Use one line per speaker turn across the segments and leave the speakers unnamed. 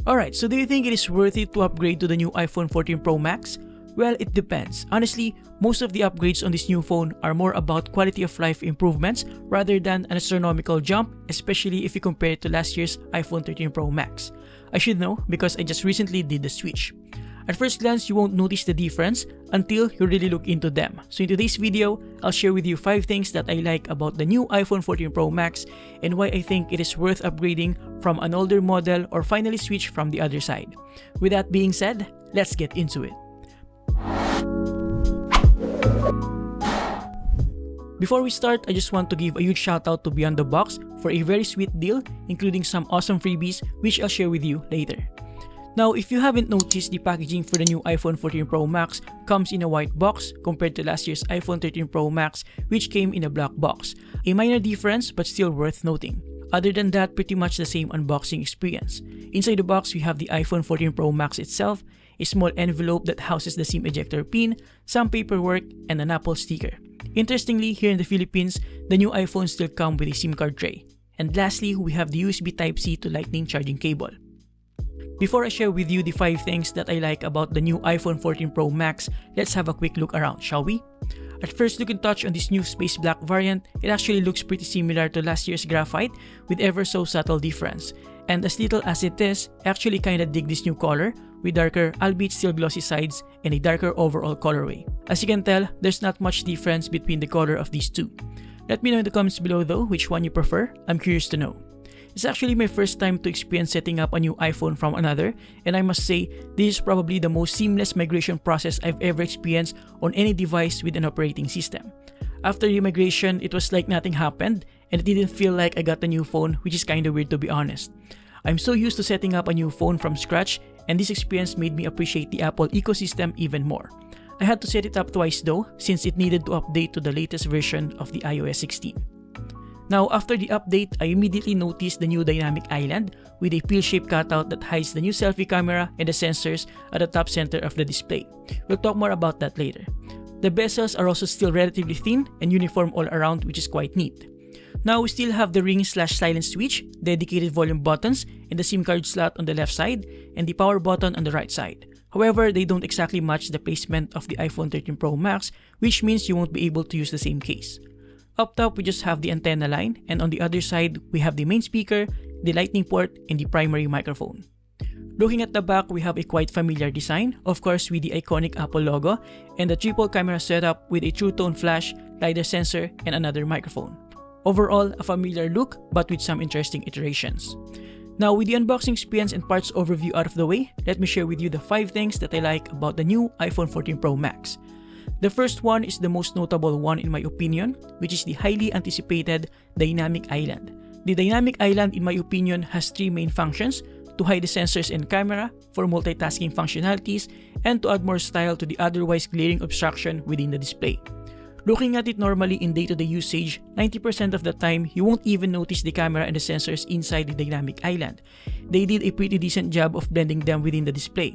Alright, so do you think it is worth it to upgrade to the new iPhone 14 Pro Max? Well, it depends. Honestly, most of the upgrades on this new phone are more about quality of life improvements rather than an astronomical jump, especially if you compare it to last year's iPhone 13 Pro Max. I should know because I just recently did the switch. At first glance, you won't notice the difference until you really look into them. So in today's video, I'll share with you 5 things that I like about the new iPhone 14 Pro Max and why I think it is worth upgrading from an older model or finally switch from the other side. With that being said, let's get into it. Before we start, I just want to give a huge shout out to Beyond the Box for a very sweet deal, including some awesome freebies which I'll share with you later. Now, if you haven't noticed, the packaging for the new iPhone 14 Pro Max comes in a white box compared to last year's iPhone 13 Pro Max which came in a black box. A minor difference but still worth noting. Other than that, pretty much the same unboxing experience. Inside the box, we have the iPhone 14 Pro Max itself, a small envelope that houses the SIM ejector pin, some paperwork, and an Apple sticker. Interestingly, here in the Philippines, the new iPhones still come with a SIM card tray. And lastly, we have the USB Type-C to Lightning charging cable. Before I share with you the 5 things that I like about the new iPhone 14 Pro Max, let's have a quick look around, shall we? At first look and touch on this new space black variant, it actually looks pretty similar to last year's graphite with ever so subtle difference. And as little as it is, I actually kinda dig this new color with darker albeit still glossy sides and a darker overall colorway. As you can tell, there's not much difference between the color of these two. Let me know in the comments below though which one you prefer, I'm curious to know. It's actually my first time to experience setting up a new iPhone from another, and I must say, this is probably the most seamless migration process I've ever experienced on any device with an operating system. After the migration, it was like nothing happened, and it didn't feel like I got a new phone, which is kinda weird to be honest. I'm so used to setting up a new phone from scratch, and this experience made me appreciate the Apple ecosystem even more. I had to set it up twice though, since it needed to update to the latest version of the iOS 16. Now, after the update, I immediately noticed the new dynamic island with a pill-shaped cutout that hides the new selfie camera and the sensors at the top center of the display. We'll talk more about that later. The bezels are also still relatively thin and uniform all around, which is quite neat. Now, we still have the ring/silent switch, dedicated volume buttons, and the SIM card slot on the left side, and the power button on the right side. However, they don't exactly match the placement of the iPhone 13 Pro Max, which means you won't be able to use the same case. Up top, we just have the antenna line, and on the other side, we have the main speaker, the lightning port, and the primary microphone. Looking at the back, we have a quite familiar design, of course with the iconic Apple logo, and the triple camera setup with a true tone flash, LiDAR sensor, and another microphone. Overall, a familiar look, but with some interesting iterations. Now, with the unboxing experience and parts overview out of the way, let me share with you the 5 things that I like about the new iPhone 14 Pro Max. The first one is the most notable one in my opinion, which is the highly anticipated Dynamic Island. The Dynamic Island, in my opinion, has 3 main functions: to hide the sensors and camera, for multitasking functionalities, and to add more style to the otherwise glaring obstruction within the display. Looking at it normally in day-to-day usage, 90% of the time, you won't even notice the camera and the sensors inside the Dynamic Island. They did a pretty decent job of blending them within the display.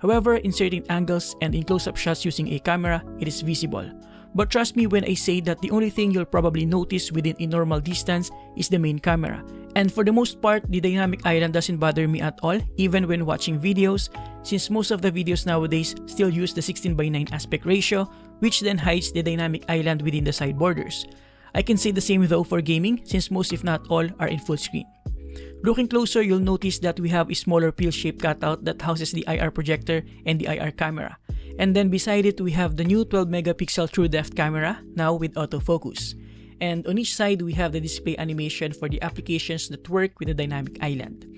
However, in certain angles and in close-up shots using a camera, it is visible. But trust me when I say that the only thing you'll probably notice within a normal distance is the main camera. And for the most part, the Dynamic Island doesn't bother me at all, even when watching videos, since most of the videos nowadays still use the 16:9 aspect ratio, which then hides the Dynamic Island within the side borders. I can say the same though for gaming, since most if not all are in full screen. Looking closer, you'll notice that we have a smaller pill-shaped cutout that houses the IR projector and the IR camera. And then beside it, we have the new 12-megapixel true depth camera, now with autofocus. And on each side, we have the display animation for the applications that work with the Dynamic Island.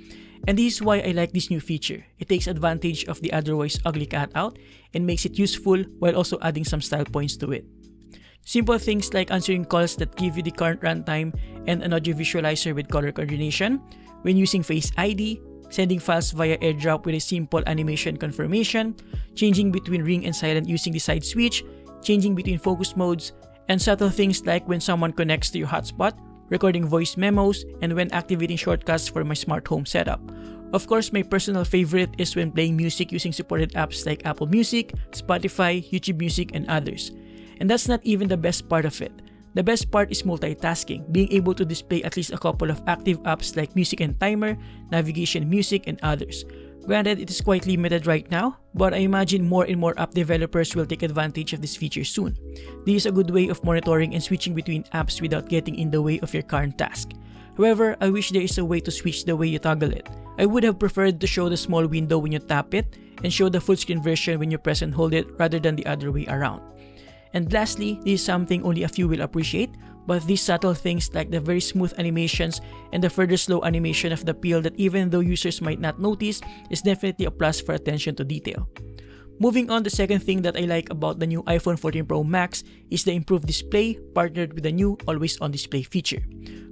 And this is why I like this new feature. It takes advantage of the otherwise ugly cutout and makes it useful while also adding some style points to it. Simple things like answering calls that give you the current runtime and an audio visualizer with color coordination, when using Face ID, sending files via AirDrop with a simple animation confirmation, changing between ring and silent using the side switch, changing between focus modes, and subtle things like when someone connects to your hotspot, recording voice memos, and when activating shortcuts for my smart home setup. Of course, my personal favorite is when playing music using supported apps like Apple Music, Spotify, YouTube Music, and others. And that's not even the best part of it. The best part is multitasking, being able to display at least a couple of active apps like Music and Timer, Navigation Music, and others. Granted, it is quite limited right now, but I imagine more and more app developers will take advantage of this feature soon. This is a good way of monitoring and switching between apps without getting in the way of your current task. However, I wish there is a way to switch the way you toggle it. I would have preferred to show the small window when you tap it and show the full screen version when you press and hold it rather than the other way around. And lastly, this is something only a few will appreciate, but these subtle things like the very smooth animations and the further slow animation of the peel that even though users might not notice is definitely a plus for attention to detail. Moving on, the second thing that I like about the new iPhone 14 Pro Max is the improved display partnered with the new always on display feature.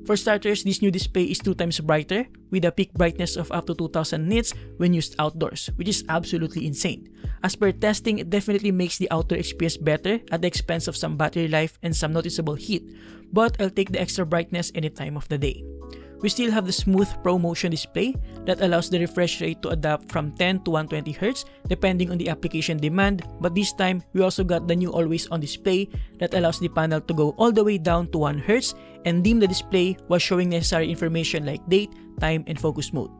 For starters, this new display is 2 times brighter with a peak brightness of up to 2000 nits when used outdoors, which is absolutely insane. As per testing, it definitely makes the outdoor experience better at the expense of some battery life and some noticeable heat, but I'll take the extra brightness any time of the day. We still have the smooth Pro Motion display that allows the refresh rate to adapt from 10 to 120Hz depending on the application demand, but this time we also got the new always on display that allows the panel to go all the way down to 1Hz and dim the display while showing necessary information like date, time, and focus mode.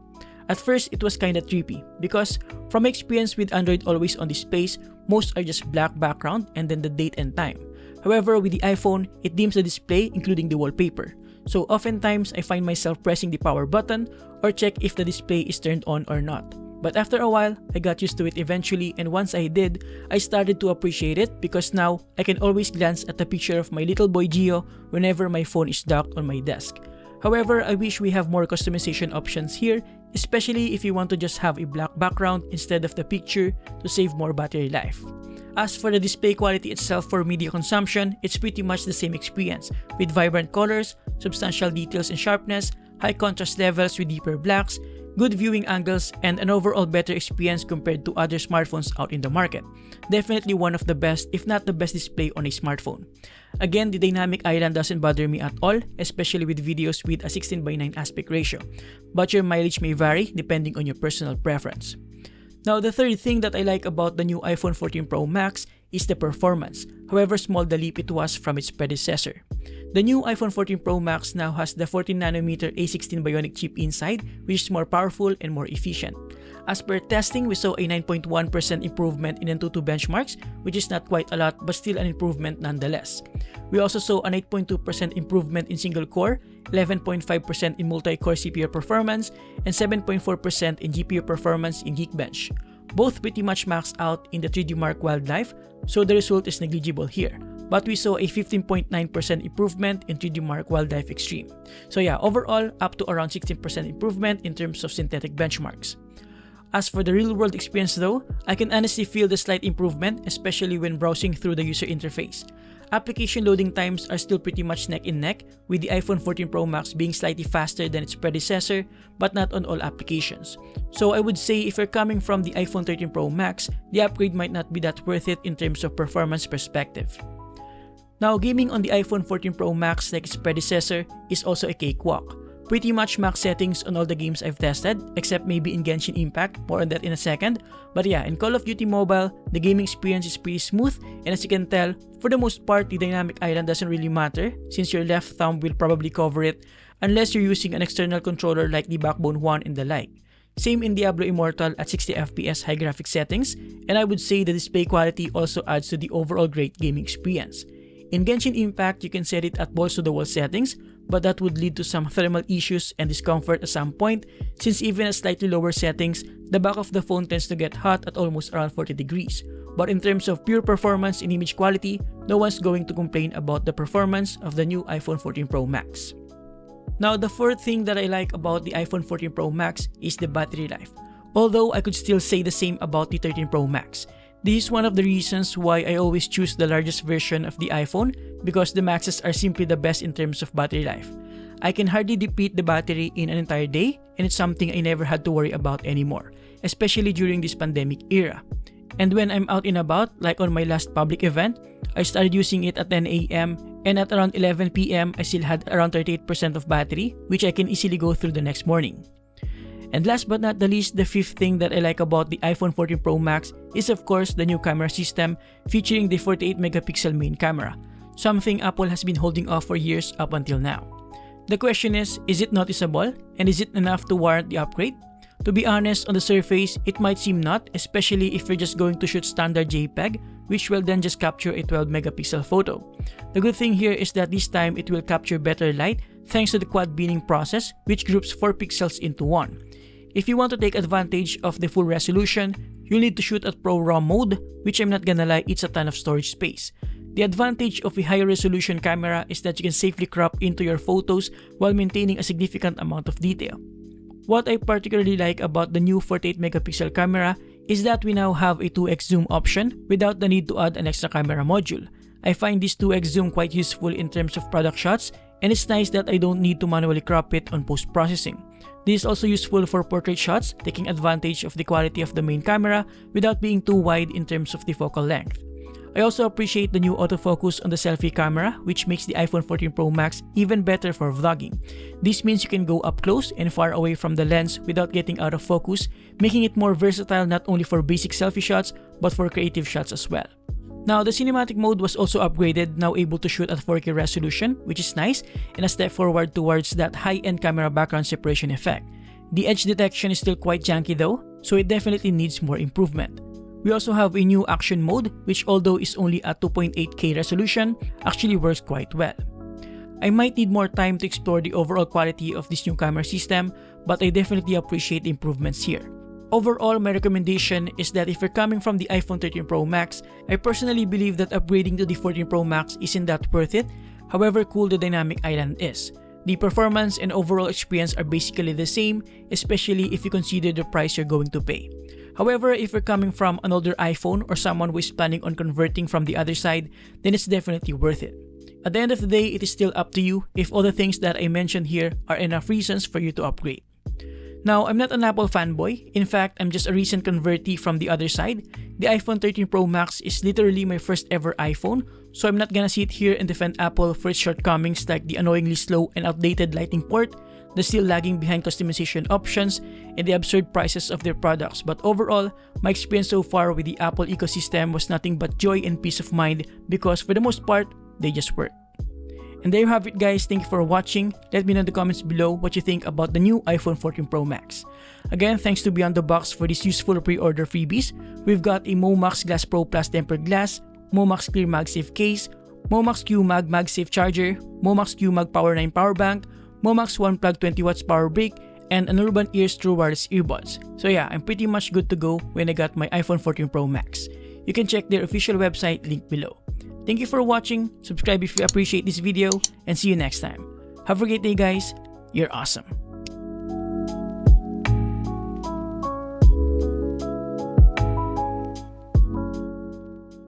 At first, it was kinda trippy because from my experience with Android always on displays, most are just black background and then the date and time. However, with the iPhone, it dims the display including the wallpaper. So oftentimes, I find myself pressing the power button or check if the display is turned on or not. But after a while, I got used to it eventually, and once I did, I started to appreciate it because now I can always glance at the picture of my little boy Gio whenever my phone is docked on my desk. However, I wish we have more customization options here, especially if you want to just have a black background instead of the picture to save more battery life. As for the display quality itself for media consumption, it's pretty much the same experience, with vibrant colors, substantial details and sharpness, high contrast levels with deeper blacks, good viewing angles, and an overall better experience compared to other smartphones out in the market. Definitely one of the best, if not the best display on a smartphone. Again, the dynamic island doesn't bother me at all, especially with videos with a 16:9 aspect ratio, but your mileage may vary depending on your personal preference. Now, the third thing that I like about the new iPhone 14 Pro Max is the performance, however small the leap it was from its predecessor. The new iPhone 14 Pro Max now has the 14nm A16 Bionic chip inside, which is more powerful and more efficient. As per testing, we saw a 9.1% improvement in Antutu benchmarks, which is not quite a lot but still an improvement nonetheless. We also saw an 8.2% improvement in single core, 11.5% in multi-core CPU performance, and 7.4% in GPU performance in Geekbench. Both pretty much maxed out in the 3D Mark Wildlife, so the result is negligible here. But we saw a 15.9% improvement in 3D Mark Wildlife Extreme. So yeah, overall, up to around 16% improvement in terms of synthetic benchmarks. As for the real-world experience though, I can honestly feel the slight improvement, especially when browsing through the user interface. Application loading times are still pretty much neck and neck, with the iPhone 14 Pro Max being slightly faster than its predecessor, but not on all applications. So I would say if you're coming from the iPhone 13 Pro Max, the upgrade might not be that worth it in terms of performance perspective. Now, gaming on the iPhone 14 Pro Max like its predecessor is also a cakewalk. Pretty much max settings on all the games I've tested, except maybe in Genshin Impact, more on that in a second. But yeah, in Call of Duty Mobile, the gaming experience is pretty smooth, and as you can tell, for the most part, the dynamic island doesn't really matter since your left thumb will probably cover it unless you're using an external controller like the Backbone 1 and the like. Same in Diablo Immortal at 60fps high graphics settings, and I would say the display quality also adds to the overall great gaming experience. In Genshin Impact, you can set it at balls to the wall settings, but that would lead to some thermal issues and discomfort at some point since even at slightly lower settings, the back of the phone tends to get hot at almost around 40 degrees. But in terms of pure performance and image quality, no one's going to complain about the performance of the new iPhone 14 Pro Max. Now, the fourth thing that I like about the iPhone 14 Pro Max is the battery life, although I could still say the same about the 13 Pro Max. This is one of the reasons why I always choose the largest version of the iPhone because the Maxes are simply the best in terms of battery life. I can hardly deplete the battery in an entire day, and it's something I never had to worry about anymore, especially during this pandemic era. And when I'm out and about, like on my last public event, I started using it at 10 AM and at around 11 PM I still had around 38% of battery, which I can easily go through the next morning. And last but not the least, the fifth thing that I like about the iPhone 14 Pro Max is of course the new camera system featuring the 48 megapixel main camera, something Apple has been holding off for years up until now. The question is it noticeable and is it enough to warrant the upgrade? To be honest, on the surface, it might seem not, especially if you're just going to shoot standard JPEG, which will then just capture a 12 megapixel photo. The good thing here is that this time it will capture better light thanks to the quad binning process, which groups 4 pixels into 1. If you want to take advantage of the full resolution, you'll need to shoot at Pro RAW mode, which I'm not gonna lie, it's a ton of storage space. The advantage of a higher resolution camera is that you can safely crop into your photos while maintaining a significant amount of detail. What I particularly like about the new 48 megapixel camera is that we now have a 2x zoom option without the need to add an extra camera module. I find this 2x zoom quite useful in terms of product shots, and it's nice that I don't need to manually crop it on post-processing. This is also useful for portrait shots, taking advantage of the quality of the main camera without being too wide in terms of the focal length. I also appreciate the new autofocus on the selfie camera, which makes the iPhone 14 Pro Max even better for vlogging. This means you can go up close and far away from the lens without getting out of focus, making it more versatile not only for basic selfie shots but for creative shots as well. Now, the cinematic mode was also upgraded, now able to shoot at 4K resolution, which is nice and a step forward towards that high-end camera background separation effect. The edge detection is still quite janky though, so it definitely needs more improvement. We also have a new action mode, which although is only at 2.8K resolution, actually works quite well. I might need more time to explore the overall quality of this new camera system, but I definitely appreciate the improvements here. Overall, my recommendation is that if you're coming from the iPhone 13 Pro Max, I personally believe that upgrading to the 14 Pro Max isn't that worth it, however cool the dynamic island is. The performance and overall experience are basically the same, especially if you consider the price you're going to pay. However, if you're coming from an older iPhone or someone who is planning on converting from the other side, then it's definitely worth it. At the end of the day, it is still up to you if all the things that I mentioned here are enough reasons for you to upgrade. Now, I'm not an Apple fanboy. In fact, I'm just a recent convertee from the other side. The iPhone 13 Pro Max is literally my first ever iPhone, so I'm not gonna sit here and defend Apple for its shortcomings like the annoyingly slow and outdated Lightning port, the still lagging behind customization options, and the absurd prices of their products. But overall, my experience so far with the Apple ecosystem was nothing but joy and peace of mind because for the most part, they just work. And there you have it guys, thank you for watching. Let me know in the comments below what you think about the new iPhone 14 Pro Max. Again, thanks to Beyond the Box for these useful pre-order freebies. We've got a Momax Glass Pro Plus tempered glass, Momax Clear MagSafe case, Momax Q Mag MagSafe charger, Momax Q Mag Power 9 power bank, Momax One Plug 20 watts power brick, and an Urban Ears True Wireless earbuds. So yeah, I'm pretty much good to go when I got my iPhone 14 Pro Max. You can check their official website link below. Thank you for watching, subscribe if you appreciate this video, and see you next time. Have a great day guys, you're awesome.